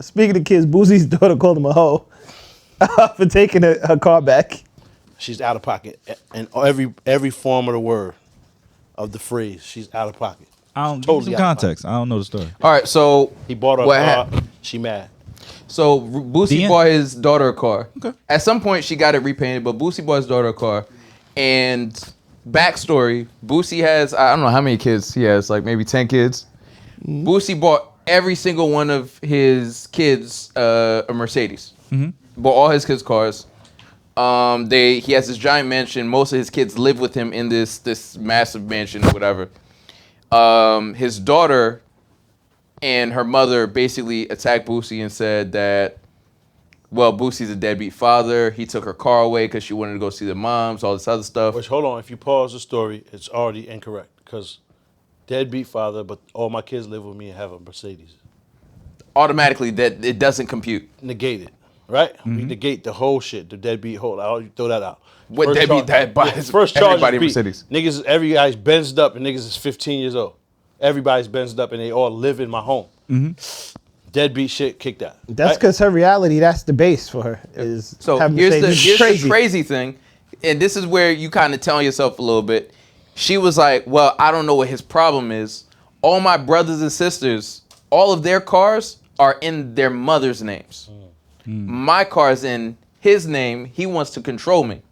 Speaking of kids, Boosie's daughter called him a hoe for taking her car back. She's out of pocket in every form of the word of the phrase. She's out of pocket. I don't Totally give out some of context. I don't know the story. All right, so He bought her a what car. happened? She mad. So Boosie Deanne? bought his daughter a car. Okay. At some point, she got it repainted, but Boosie bought his daughter a car. And backstory: Boosie has, I don't know how many kids he has, like maybe 10 kids. Boosie bought every single one of his kids a Mercedes. Bought all his kids cars. He has this giant mansion. Most of his kids live with him in this massive mansion or whatever. His daughter and her mother basically attacked Boosie and said that, well, Boosie's a deadbeat father. He took her car away because she wanted to go see the moms, all this other stuff. Which, hold on, if you pause the story, it's already incorrect. Because deadbeat father, but all my kids live with me and have a Mercedes. Automatically, that it doesn't compute. Negate it, right? We negate the whole shit, the deadbeat whole. I'll throw that out. What First deadbeat charge- that buys first charge everybody is beat. Mercedes. Niggas, every guy's benzed up and niggas is 15 years old. Everybody's benzed up and they all live in my home. Deadbeat shit, kick that. That's right? because her reality, that's the base for her. Is So having here's Mercedes. the crazy thing, and this is where you kind of tell yourself a little bit. She was like, well, I don't know what his problem is. All my brothers and sisters, all of their cars are in their mother's names. My car's in his name. He wants to control me.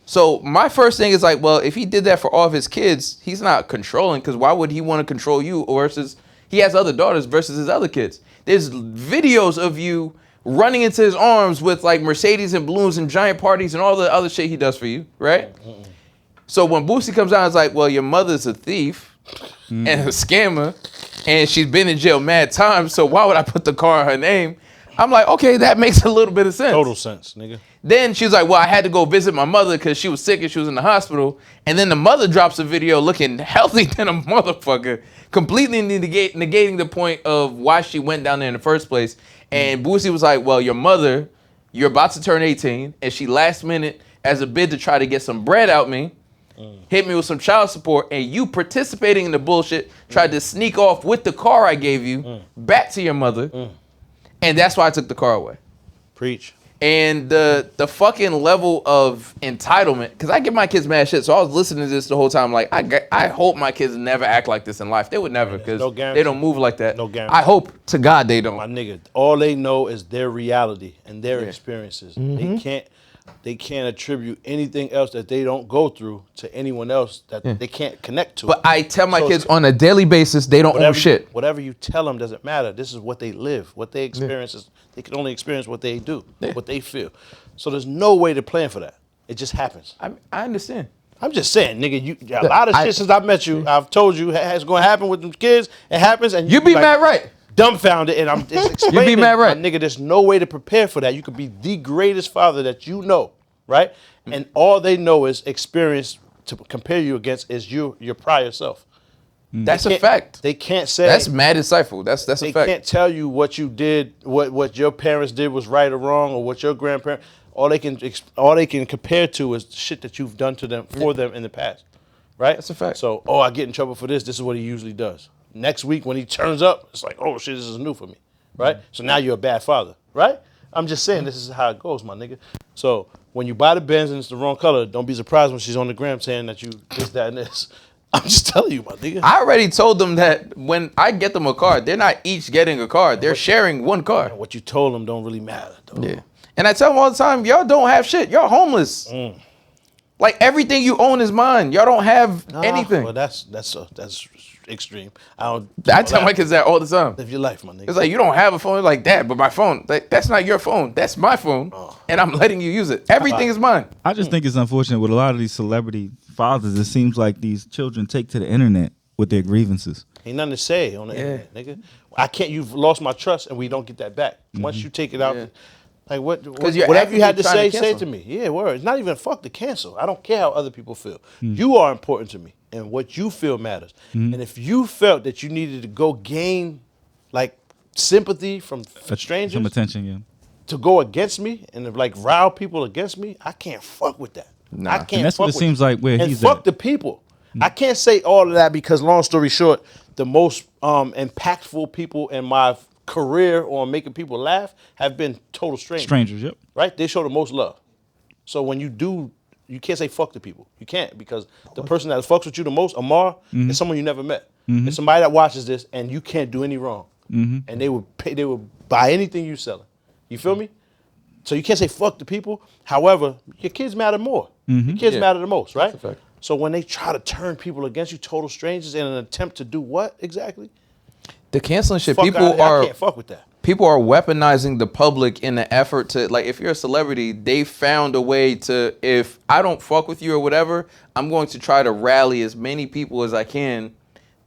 So my first thing is like, well, if he did that for all of his kids, he's not controlling, because why would he want to control you versus he has other daughters versus his other kids? There's videos of you running into his arms with like Mercedes and balloons and giant parties and all the other shit he does for you, right? So when Boosie comes out, it's like, well, your mother's a thief and a scammer, and she's been in jail mad times, so why would I put the car in her name? I'm like, okay, that makes a little bit of sense. Total sense, nigga. Then she's like, well, I had to go visit my mother because she was sick and she was in the hospital. And then the mother drops a video looking healthy than a motherfucker, completely negating the point of why she went down there in the first place. And Boosie was like, well, your mother, you're about to turn 18, and she last minute, as a bid to try to get some bread out me, hit me with some child support, and you participating in the bullshit, tried to sneak off with the car I gave you back to your mother. And that's why I took the car away. Preach. And the fucking level of entitlement, because I give my kids mad shit, so I was listening to this the whole time, like, I hope my kids never act like this in life. They would never, because No guarantee. they don't move like that. No guarantee. I hope to God they My don't. nigga, all they know is their reality and their experiences. They can't attribute anything else that they don't go through to anyone else that they can't connect to. But I tell my So kids on a daily basis, they don't own shit. Whatever you tell them doesn't matter. This is what they live, what they experience. They can only experience what they do, what they feel. So there's no way to plan for that. It just happens. I understand. I'm just saying, nigga, a lot of shit since I met you, I've told you it's going to happen with them kids. It happens, and You be like, mad right. dumbfounded, and I'm just explaining. mad right. My nigga, there's no way to prepare for that. You could be the greatest father that you know, right? And all they know is experience to compare you against is your prior self. That's They a fact. They can't say That's mad insightful. That's a they fact. can't tell you what you did, what your parents did was right or wrong, or what your grandparents. All they can compare to is the shit that you've done to them for them in the past, right? That's a fact. So, I get in trouble for this. This is what he usually does. Next week when he turns up, it's like, oh shit, this is new for me, right? So now you're a bad father, right? I'm just saying this is how it goes, my nigga. So when you buy the Benz and it's the wrong color, don't be surprised when she's on the gram saying that you this, that, and this. I'm just telling you, my nigga. I already told them that when I get them a car, they're not each getting a car. They're sharing one car. What you told them don't really matter, though. Yeah. And I tell them all the time, y'all don't have shit. Y'all homeless. Like everything you own is mine. Y'all don't have anything. Well, that's extreme. I tell my kids that all the time. Live your life, my nigga. It's like, you don't have a phone like that, but my phone, that's not your phone. That's my phone. And I'm letting you use it. Everything is mine. I just think it's unfortunate with a lot of these celebrity fathers. It seems like these children take to the internet with their grievances. Ain't nothing to say on the internet, nigga. You've lost my trust, and we don't get that back. Once you take it out, like you're whatever you had to actively say, trying to say cancel. to me. Yeah, word. It's not even fuck to cancel. I don't care how other people feel. You are important to me, and what you feel matters. And if you felt that you needed to go gain, like, sympathy from strangers, Some attention, yeah. to go against me and like rile people against me, I can't fuck with that. I can't. And that's what it seems like where and he's fuck at. the people. I can't say all of that because, long story short, the most impactful people in my career on making people laugh have been total strangers. Strangers, yep. Right? They show the most love. So when you do, you can't say fuck to people. You can't, because the person that fucks with you the most, Amar, is someone you never met. It's somebody that watches this and you can't do any wrong. And they would buy anything you selling. You feel me? So you can't say fuck to people. However, your kids matter more. Your kids matter the most, right? That's a fact. So when they try to turn people against you, total strangers, in an attempt to do what exactly? The canceling shit, Fuck people outta here. are I can't fuck with that. people are weaponizing the public in the effort to, like, if you're a celebrity, they found a way to, if I don't fuck with you or whatever, I'm going to try to rally as many people as I can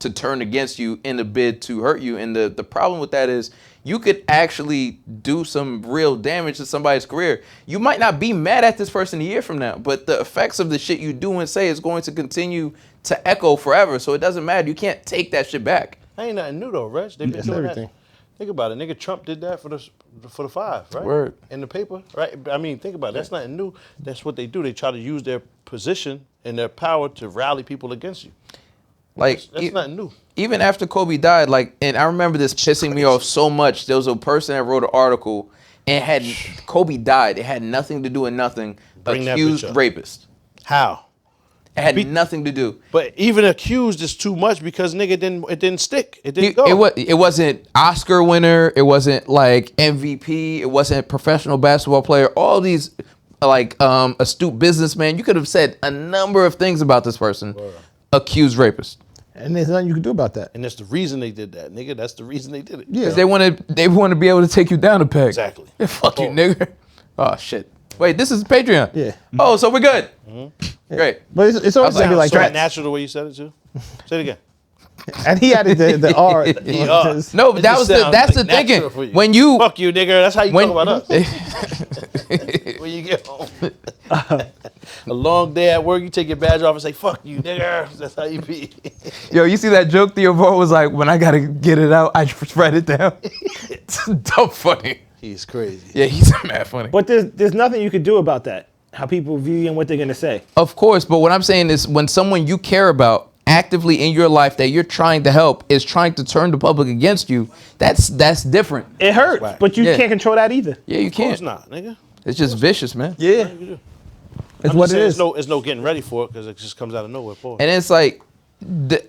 to turn against you in the bid to hurt you. And the problem with that is you could actually do some real damage to somebody's career. You might not be mad at this person a year from now, but the effects of the shit you do and say is going to continue to echo forever. So it doesn't matter. You can't take that shit back. That ain't nothing new though, Reg. They've been doing everything. that. Think about it. Nigga Trump did that for the five, right? Word. In the paper, right? I mean, think about it. That's nothing new. That's what they do. They try to use their position and their power to rally people against you. Like, That's nothing new. Even after Kobe died, like, and I remember this pissing me off so much. There was a person that wrote an article and had Kobe died. It had nothing to do with nothing. Bring that Accused bitch up. rapist. How? It had nothing to do. But even accused is too much because nigga it didn't stick. It didn't go. It wasn't Oscar winner. It wasn't like MVP. It wasn't professional basketball player. All these like astute businessman. You could have said a number of things about this person. Accused rapist. And there's nothing you can do about that. And that's the reason they did that, nigga. That's the reason they did it. Yeah. Because they want to be able to take you down a peg. Exactly. Yeah, fuck you, nigga. Oh shit. Wait, this is Patreon. Yeah. Oh, so we're good. Great. But it's always gonna be like so that. natural the way you said it too. Say it again. And he added the R. No, but It just sounds that's the like thinking. natural for you. When you Fuck you, nigga. That's how you when talk about us. When you get home. A long day at work, you take your badge off and say, fuck you, nigga. That's how you be. Yo, you see that joke Theo Vaughn was like, when I gotta get it out, I just write it down. It's dumb funny. He's crazy. Yeah, he's mad funny. But there's nothing you could do about that. How people view you and what they're gonna say. Of course, but what I'm saying is when someone you care about actively in your life that you're trying to help is trying to turn the public against you, that's different. It hurts, whack. but you Yeah. can't control that either. Yeah, you Of course can't. not, nigga. It's just vicious, man. Yeah. It's what it is. It's no getting ready for it because it just comes out of nowhere. Pause. And it's like,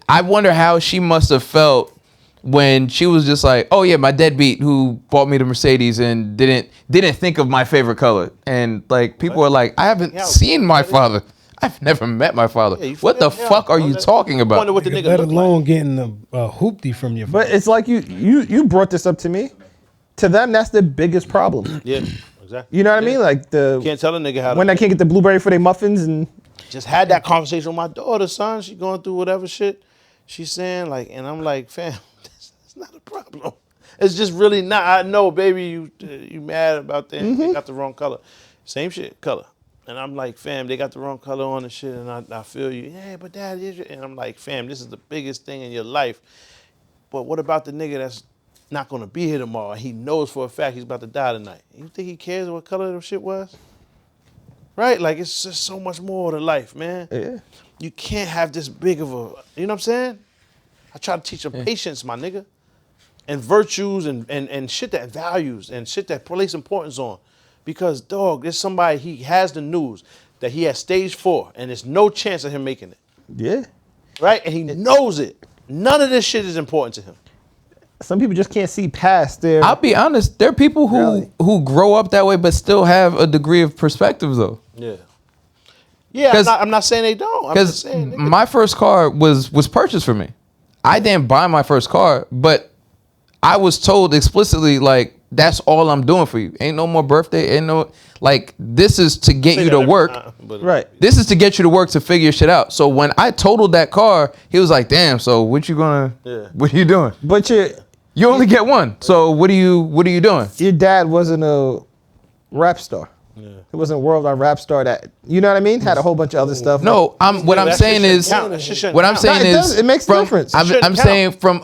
I wonder how she must have felt when she was just like, oh yeah, my deadbeat who bought me the Mercedes and didn't think of my favorite color. And like people are like, I haven't seen my father. I've never met my father. Yeah, what the yeah, fuck are I you wonder- talking I wonder about? what the nigga Let look alone like. getting a hoopty from your But it's like you brought this up to me. To them, that's the biggest problem. Yeah, exactly. You know what I mean? Like Can't tell a nigga how to. when I can't get the blueberry for their muffins and Just had that conversation with my daughter, son. She going through whatever shit she's saying, like, and I'm like, fam, it's not a problem. It's just really not. I know, baby, you mad about that. They got the wrong color. Same shit, color. And I'm like, fam, they got the wrong color on the shit, and I feel you. Yeah, but Dad, and I'm like, fam, this is the biggest thing in your life. But what about the nigga that's not gonna be here tomorrow? He knows for a fact he's about to die tonight. You think he cares what color the shit was? Right? Like, it's just so much more to life, man. yeah. You can't have this big of a, you know what I'm saying? I try to teach them patience, my nigga. And virtues and shit that values and shit that place importance on. Because, dog, there's somebody, he has the news that he has stage 4 and there's no chance of him making it. Yeah. Right? And he knows it. None of this shit is important to him. Some people just can't see past their. I'll be honest, there are people who grow up that way but still have a degree of perspective though. Yeah. Yeah, I'm not saying they don't. I'm just Because saying, nigga. my first car was purchased for me. I didn't buy my first car, but I was told explicitly, like, that's all I'm doing for you. Ain't no more birthday, ain't no, like, this is to get Say you that to every work. time, but- Right. This is to get you to work to figure shit out. So when I totaled that car, he was like, damn, so what you doing? But You only get one. So what are you doing? your dad wasn't a rap star. Yeah. He wasn't a worldwide rap star that, you know what I mean? Had a whole bunch of other stuff. No, what I'm That shit saying shouldn't is, count. That shit shouldn't what I'm count. saying No, it does. is, It makes a from- difference. I'm Shouldn't saying from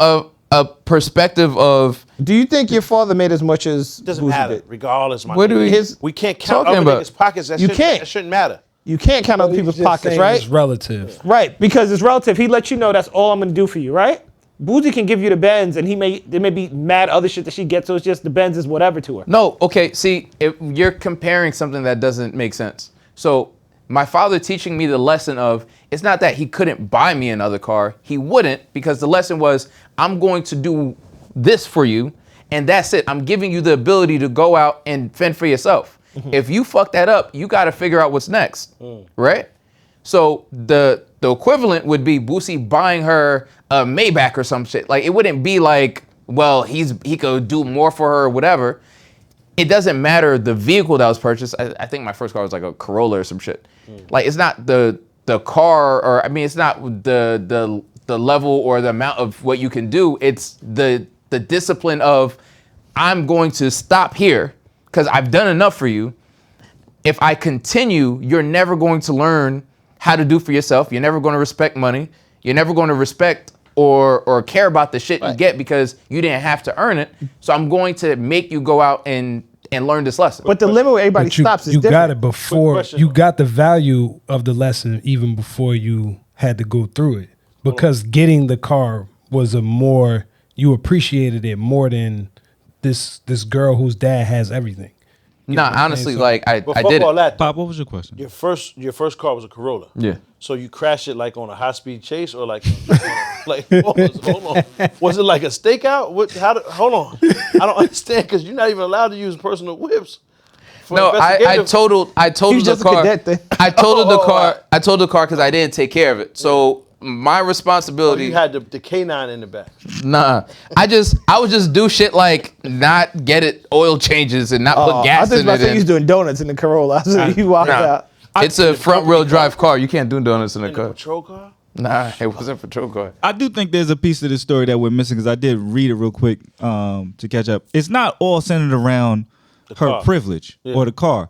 a perspective of, Do you think your father made as much as It doesn't Boosie matter, did? regardless, my What do nigga. we- We can't count talking other about? niggas' pockets. You can't. That shouldn't matter. You can't count other people's pockets, right? It's relative. Right, because it's relative. He let you know that's all I'm gonna do for you, right? Boosie can give you the Benz, and there may be mad other shit that she gets, so it's just the Benz is whatever to her. No, okay, see, if you're comparing something that doesn't make sense. So my father teaching me the lesson of, it's not that he couldn't buy me another car. He wouldn't, because the lesson was, I'm going to do this for you, and that's it. I'm giving you the ability to go out and fend for yourself. If you fuck that up, you got to figure out what's next, right? So the equivalent would be Boosie buying her a Maybach or some shit. Like, it wouldn't be like, well, he could do more for her or whatever. It doesn't matter the vehicle that was purchased. I think my first car was like a Corolla or some shit. Like, it's not the car, or I mean, it's not the level or the amount of what you can do. It's the discipline of, I'm going to stop here because I've done enough for you. If I continue, you're never going to learn how to do for yourself. You're never going to respect money. You're never going to respect or care about the shit you get because you didn't have to earn it. So I'm going to make you go out and learn this lesson. But the limit where everybody stops is you different. got it before. You got the value of the lesson even before you had to go through it. Because getting the car was you appreciated it more than this girl whose dad has everything. Nah, honestly, like I But fuck did all it. that. Pop, what was your question? Your first car was a Corolla. Yeah. So you crashed it like on a high speed chase or like hold on. Was it like a stakeout? Hold on. I don't understand because you're not even allowed to use personal whips. No, I totaled He's the just a car. cadet then. I totaled the car. I told the car because I didn't take care of it. So my responsibility. You had the K9 in the back. Nah, I would just do shit like not get it oil changes and not put gas I was in about to it. say he's doing donuts in the Corolla. So you walked out. It's a front wheel drive car. You can't do donuts in a In the car. patrol car? Nah, it wasn't a patrol car. I do think there's a piece of this story that we're missing because I did read it real quick to catch up. It's not all centered around her car. privilege or the car.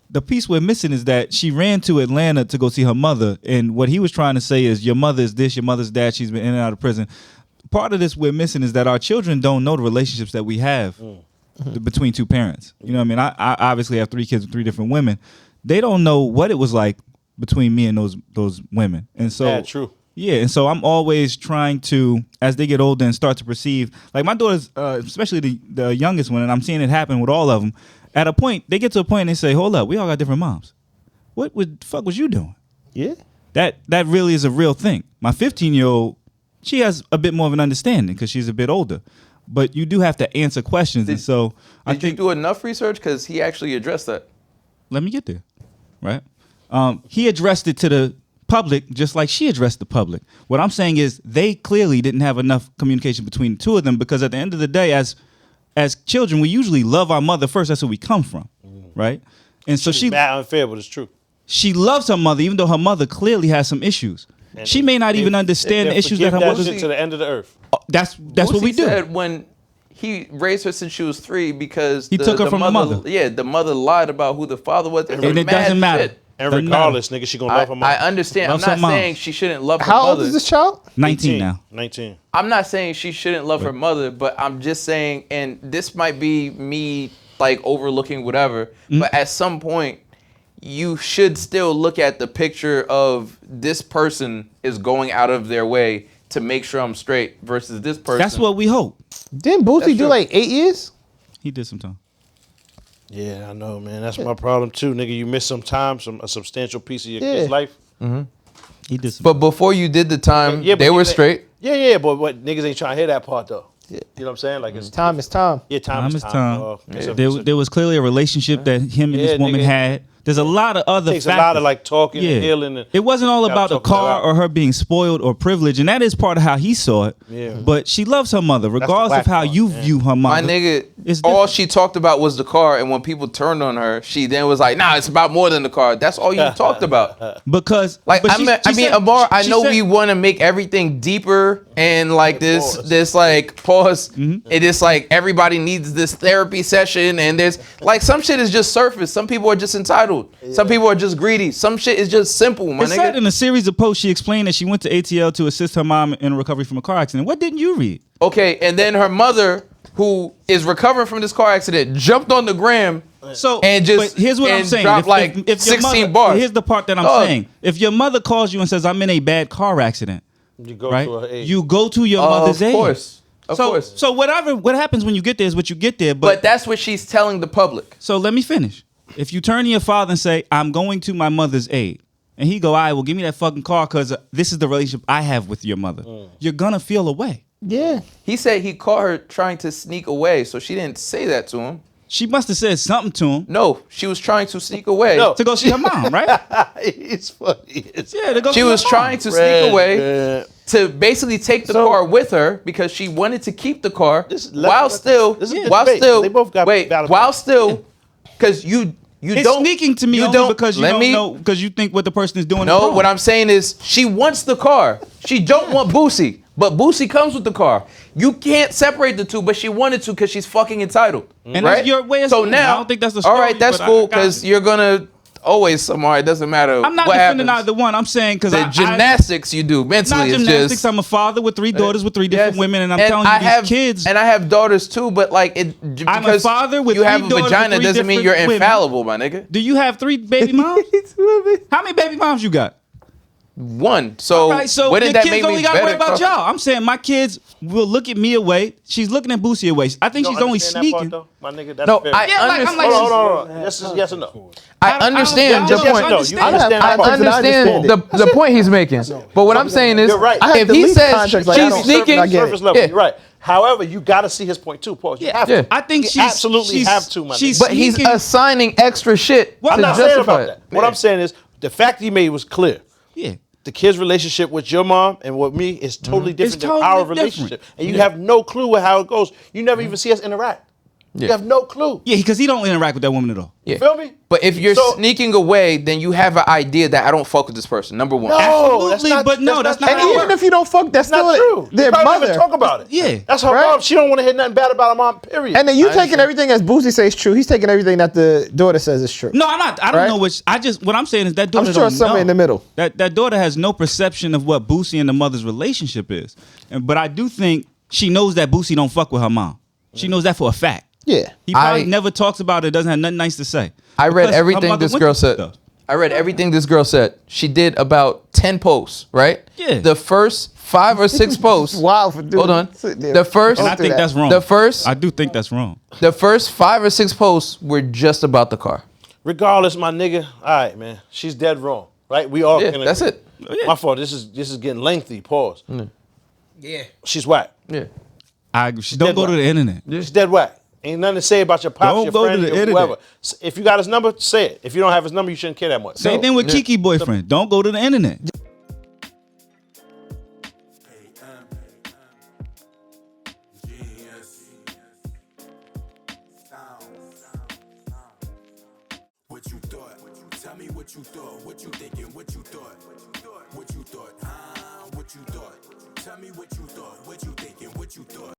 The piece we're missing is that she ran to Atlanta to go see her mother, and what he was trying to say is, your mother is this, your mother's that, she's been in and out of prison. Part of this we're missing is that our children don't know the relationships that we have between two parents. You know what I mean? I obviously have 3 kids with 3 different women. They don't know what it was like between me and those women. And so Yeah, true. Yeah, and so I'm always trying to, as they get older and start to perceive, like my daughters, especially the youngest one, and I'm seeing it happen with all of them. At a point, they get to a point and they say, "Hold up, we all got different moms. What the fuck was you doing?" Yeah. That really is a real thing. My 15-year-old, she has a bit more of an understanding because she's a bit older, but you do have to answer questions, and so I Did think you do enough research? Because he actually addressed that. let me get there, right? He addressed it to the public just like she addressed the public. What I'm saying is they clearly didn't have enough communication between the two of them because at the end of the day, as children, we usually love our mother first. That's where we come from, right? And so she Mad unfair, but it's true. she loves her mother, even though her mother clearly has some issues. And She may not even understand the issues that her mother. shit to the end of the earth. That's what Boosie we do. said when he raised her since she was 3 because He took her from the mother. Yeah, the mother lied about who the father was. It's And it mad doesn't matter. shit. And Doesn't regardless, nigga, she gonna love her mom. I understand. Loves I'm her not mom. saying she shouldn't love her How mother. old is this child? 19 now. 19. I'm not saying she shouldn't love her mother, but I'm just saying, and this might be me like overlooking whatever, but at some point, you should still look at the picture of this person is going out of their way to make sure I'm straight versus this person. That's what we hope. Didn't Boosie do true. like 8 years? He did some time. Yeah, I know, man. That's my problem too, nigga. You miss some time, a substantial piece of your kid's Yeah. life. He did some. But before you did the time, Yeah, but they were niggas- straight. Yeah, but what niggas ain't trying to hear that part though. You know what I'm saying? Like it's Time is time. Yeah, time is time. dog. It's a- There was clearly a relationship that him and Yeah, this woman nigga. had. There's a lot of other takes factors. a lot of like talking and healing. And It wasn't all gotta about the talk that car out. or her being spoiled or privileged, and that is part of how he saw it. Yeah. But she loves her mother, regardless whack of how part, you man. view her My mother. nigga, It's all different. she talked about was the car, and when people turned on her, she then was like, "Nah, it's about more than the car." That's all you talked about. Because Like but I mean, said- Amar, I she know said- we want to make everything deeper and like this like pause. It is like everybody needs this therapy session, and there's like some shit is just surface. Some people are just entitled. Some people are just greedy. Some shit is just simple, my It said nigga. in a series of posts she explained that she went to ATL to assist her mom in recovery from a car accident. What didn't you read? Okay, and then her mother, who is recovering from this car accident, jumped on the gram. So And just- but here's what I'm and saying. drop like your 16 mother, bars. Here's the part that I'm Dog. saying. If your mother calls you and says, "I'm in a bad car accident," You go right? to her age. You go to your mother's age. Of course. So what happens when you get there is what you get there. But that's what she's telling the public. So let me finish. If you turn to your father and say, I'm going to my mother's aid, and he go, all right, well, give me that fucking car because this is the relationship I have with your mother, you're going to feel away. Yeah. He said he caught her trying to sneak away, so she didn't say that to him. She must have said something to him No, she was trying to sneak away. No. to go see her mom, right? It's funny. Yeah, to go see She her was mom. trying to Red, sneak away red. to basically take the car with her because she wanted to keep the car This is while still, this is a while debate. still, They both got wait, valid while points. still, because you It's don't sneaking to me you only don't because you let don't me- know, because you think what the person is doing is No, wrong. what I'm saying is she wants the car. She don't want Boosie, but Boosie comes with the car. You can't separate the two, but she wanted to because she's fucking entitled. And right? that's your way of so saying it. now, I don't think that's the all story, right, that's but I cool got because it. you're gonna always somewhere. It doesn't matter. I'm not what defending happens. either one. I'm saying because The gymnastics you do mentally not is gymnastics. just. I'm a father with 3 daughters with 3 different Yes. women, and I'm telling you, I these have, kids. and I have daughters too, but like it I'm a because father with you 3 have a daughters with vagina 3 doesn't mean you're different women. infallible, my nigga. Do you have 3 baby moms? How many baby moms you got? One. So, Right, so what your did that kids make only me got to better? worry about bro? y'all. I'm saying my kids will look at me away. She's looking at Boosie away. I think You she's don't only understand that part, sneaking. though? My nigga, that's No, fair. I Yeah, like, I'm understand. like, Hold on. Yes or no? I I don't- understand I your don't point. understand. You understand I that part. understand the point he's making. But what I'm saying is, You're right. I have if the he lease says contracts, like, I she's don't- sneaking, I get it. Surface level, Yeah. you're right. However, you got to see his point too, Paul. You have to. Yeah. I think You she's absolutely she's- have to, my she's nigga. but he's sneaking. assigning extra shit Well, I'm to not saying justify about it. that. What I'm saying is the fact he made was clear. Yeah. The kid's relationship with your mom and with me is totally different than totally our different. relationship. And you have no clue with how it goes. You never even see us interact. You have no clue. Yeah, because he don't interact with that woman at all. Yeah. Feel me? But if you're So- sneaking away, then you have an idea that I don't fuck with this person. Number one. No, Absolutely, that's not, but no, that's not And how it even works. if you don't fuck, that's That's not still true. their You probably mother. even talk about it. Yeah. That's her Right? mom. She don't want to hear nothing bad about her mom, period. And then you I taking understand. everything as Boosie says true. He's taking everything that the daughter says is true. No, I'm not. I don't Right? know which. What I'm saying is that daughter I'm sure don't somewhere know. in the middle. That daughter has no perception of what Boosie and the mother's relationship is. But I do think she knows that Boosie don't fuck with her mom. She knows that for a fact. Yeah. He probably I- never talks about it. Doesn't have nothing nice to say. I read Because her everything mother this went girl through said. stuff. I read everything this girl said. She did about 10 posts, right? Yeah. The first 5 or 6 posts. Wild for doing. Hold on. sit there. The first. And I do think that. that's wrong. The first- I do think that's wrong. The first 5 or 6 posts were just about the car. Regardless, my nigga, all right, man. She's dead wrong, right? We all Yeah, can that's agree. it. My fault. This is getting lengthy. Pause. Yeah. She's whack. Yeah. She don't dead go to right. the internet. She's dead whack. Ain't nothing to say about your pops, Don't your go to friends, the or internet. whoever. If you got his number, say it. If you don't have his number, you shouldn't care that much. Same thing with Kiki boyfriend. Don't go to the internet. What you thought? Tell me what you thought. What you thinking? What you thought? What you thought? What you thought? Tell me what you thought. What you thinking? What you thought?